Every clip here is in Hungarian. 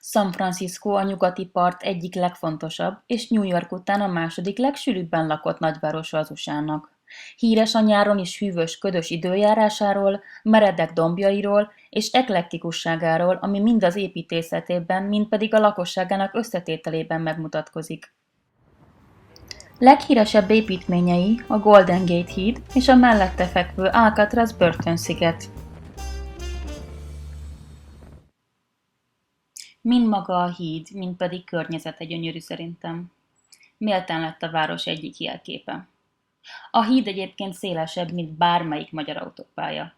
San Francisco a nyugati part egyik legfontosabb, és New York után a második legsűrűbben lakott nagyvárosa az USA-nak. Híres a nyáron is hűvös, ködös időjárásáról, meredek dombjairól és eklektikusságáról, ami mind az építészetében, mind pedig a lakosságának összetételében megmutatkozik. Leghíresebb építményei a Golden Gate híd és a mellette fekvő Alcatraz börtönsziget. Mind maga a híd, mind pedig környezete gyönyörű szerintem. Méltán lett a város egyik jelképe. A híd egyébként szélesebb, mint bármelyik magyar autópálya.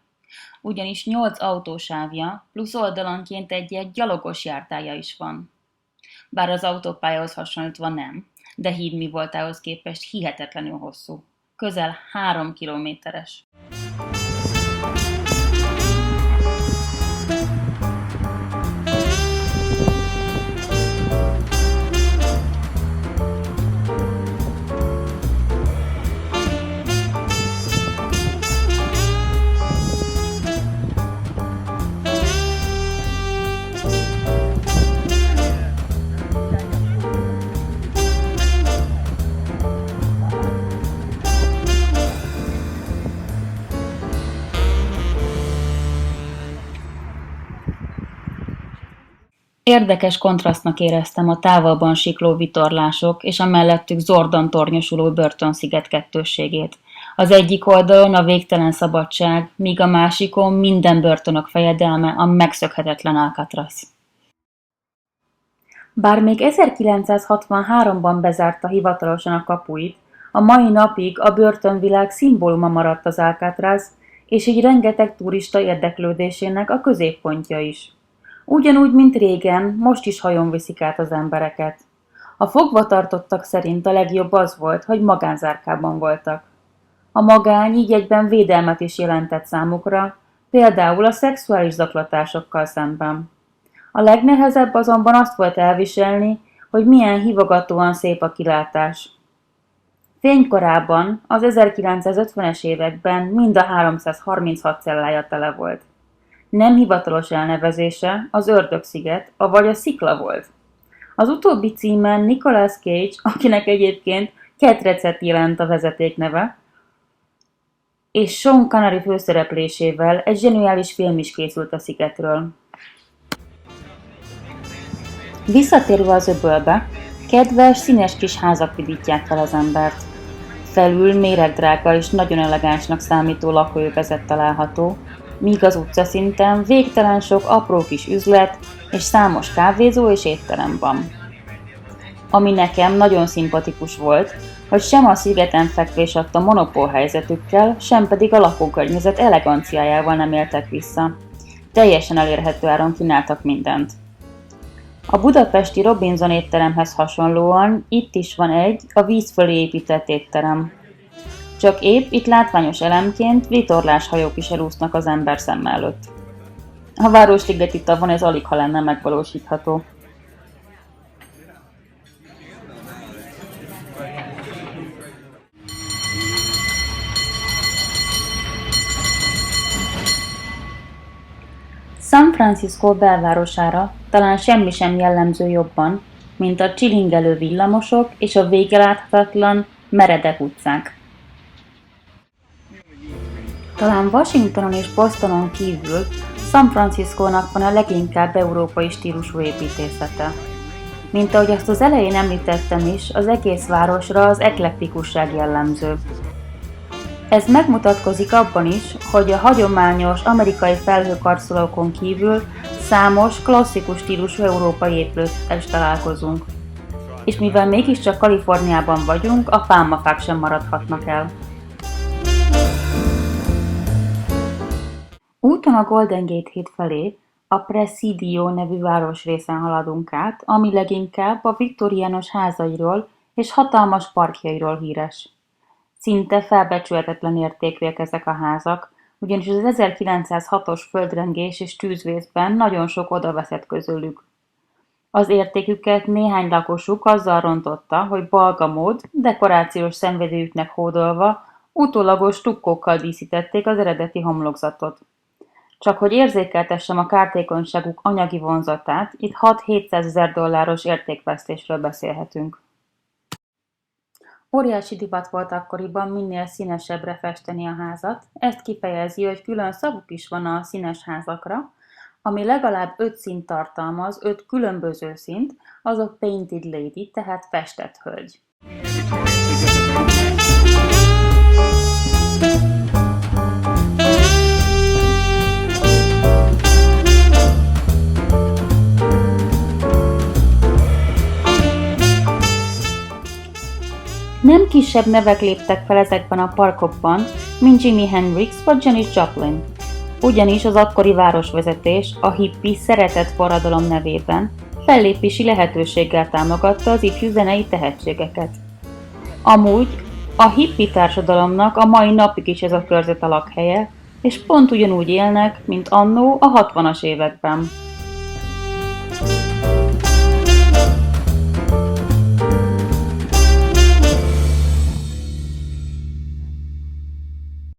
Ugyanis 8 autósávja, plusz oldalanként egy gyalogos járdája is van. Bár az autópályahoz hasonlítva nem, de híd mi voltához képest hihetetlenül hosszú. Közel 3 kilométeres. Érdekes kontrasztnak éreztem a távolban sikló vitorlások és a mellettük zordan tornyosuló börtönsziget kettősségét. Az egyik oldalon a végtelen szabadság, míg a másikon minden börtönök fejedelme a megszökhetetlen Alcatraz. Bár még 1963-ban bezárta hivatalosan a kapuit, a mai napig a börtönvilág szimbóluma maradt az Alcatraz, és így rengeteg turista érdeklődésének a középpontja is. Ugyanúgy, mint régen, most is hajón viszik át az embereket. A fogvatartottak szerint a legjobb az volt, hogy magánzárkában voltak. A magány így egyben védelmet is jelentett számukra, például a szexuális zaklatásokkal szemben. A legnehezebb azonban azt volt elviselni, hogy milyen hívogatóan szép a kilátás. Fénykorában, az 1950-es években mind a 336 cellája tele volt. Nem hivatalos elnevezése az Ördög-sziget, avagy a Szikla volt. Az utóbbi címen Nicolas Cage, akinek egyébként Ketrecet jelent a vezetékneve, és Sean Connery főszereplésével egy zseniális film is készült a szigetről. Visszatérve az öbölbe, kedves, színes kis házak vidítják fel az embert. Felül méregdrága és nagyon elegánsnak számító lakóövezet található, míg az utcaszinten végtelen sok apró kis üzlet és számos kávézó és étterem van. Ami nekem nagyon szimpatikus volt, hogy sem a szigeten fekvés adta monopól helyzetükkel, sem pedig a lakókörnyezet eleganciájával nem éltek vissza. Teljesen elérhető áron kínáltak mindent. A budapesti Robinson étteremhez hasonlóan itt is van egy, a víz fölé épített étterem. Csak épp itt látványos elemként vitorláshajók is elúsznak az ember szemmel előtt. A városligeti tavon ez aligha lenne megvalósítható. San Francisco belvárosára talán semmi sem jellemző jobban, mint a csilingelő villamosok és a végeláthatatlan, meredek utcák. Talán Washingtonon és Bostonon kívül San Franciscónak van a leginkább európai stílusú építészete. Mint ahogy azt az elején említettem is, az egész városra az eklektikusság jellemző. Ez megmutatkozik abban is, hogy a hagyományos amerikai felhőkarcolókon kívül számos klasszikus stílusú európai épülettel is találkozunk. És mivel mégiscsak Kaliforniában vagyunk, a pálmafák sem maradhatnak el. Úton a Golden Gate híd felé a Presidio nevű városrészen haladunk át, ami leginkább a viktoriánus házairól és hatalmas parkjairól híres. Szinte felbecsülhetetlen értékűek ezek a házak, ugyanis az 1906-os földrengés és tűzvészben nagyon sok odaveszett közülük. Az értéküket néhány lakosuk azzal rontotta, hogy balgamód, dekorációs szenvedélyüknek hódolva, utólagos stukkókkal díszítették az eredeti homlokzatot. Csak hogy érzékeltessem a kártékonyságuk anyagi vonzatát, itt 6-700 ezer dolláros értékvesztésről beszélhetünk. Óriási divat volt akkoriban minél színesebbre festeni a házat, ezt kifejezi, hogy külön szavuk is van a színes házakra, ami legalább 5 színt tartalmaz, 5 különböző színt, azok painted lady, tehát festett hölgy. Nem kisebb nevek léptek fel ezekben a parkokban, mint Jimi Hendrix vagy Janis Joplin. Ugyanis az akkori városvezetés a hippi szeretett forradalom nevében fellépési lehetőséggel támogatta az ifjú zenei tehetségeket. Amúgy a hippi társadalomnak a mai napig is ez a körzet a lakhelye, és pont ugyanúgy élnek, mint annó a 60-as években.